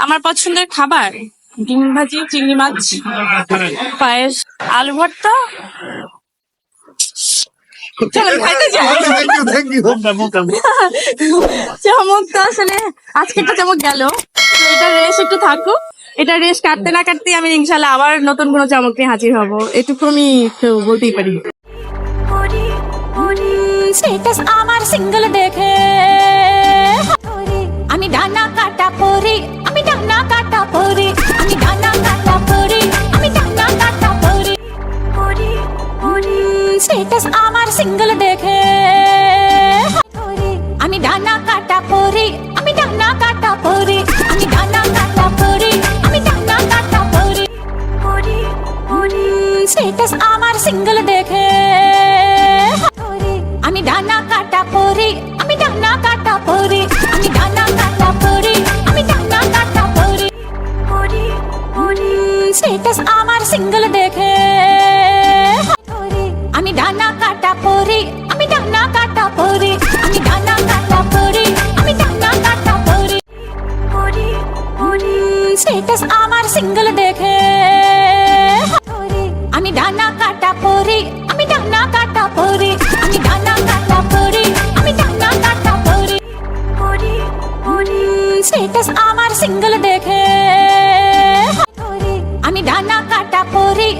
আমার পছন্দের খাবার ডিম ভাজি, চিংড়ি মাছ, পায়েস, আলু ভর্তা। চলো খাইতে যাই। চমক তো আসলে আজকেরটা চমক গেল, এটা রেস একটু থাকুক। এটা রেস কাটতে না কাটতে আমি ইনশাল্লাহ আবার নতুন কোনো চমক নিয়ে হাজির হব, এটুকু আমি একটু বলতেই পারি। স্ট্যাটাস আমার সিঙ্গেল দেখে আমি ডানা কাটা পরি, আমি ডানা কাটা পরি, আমি ডানা কাটা পরি, আমি ডানা কাটা পরি। স্ট্যাটাস আমার সিঙ্গেল দেখে আমি ডানা কাটা পরি, আমি ডানা কাটা পরি, আমি ডানা কাটা পরি, আমি ডানা কাটা পরি। স্ট্যাটাস আমার সিঙ্গেল দেখে আমি ডানা কাটা পরি, আমি ডানা কাটা পরি, আমি ডানা কাটা পরি, আমি ডানা কাটা পরি। স্ট্যাটাস আমার সিঙ্গেল দেখে আমি ডানা কাটা পরি, আমি ডানা কাটা পরি, আমি ডানা কাটা পরি, আমি ডানা কাটা পরি। স্ট্যাটাস আমার সিঙ্গেল দেখে আমি ডানা কাটা পরি, আমি ডানা কাটা পরি, আমি ডানা কাটা পরি, আমি ডানা কাটা পরি। স্ট্যাটাস আমার সিঙ্গেল দেখে আমি ডানা কাটা পরি,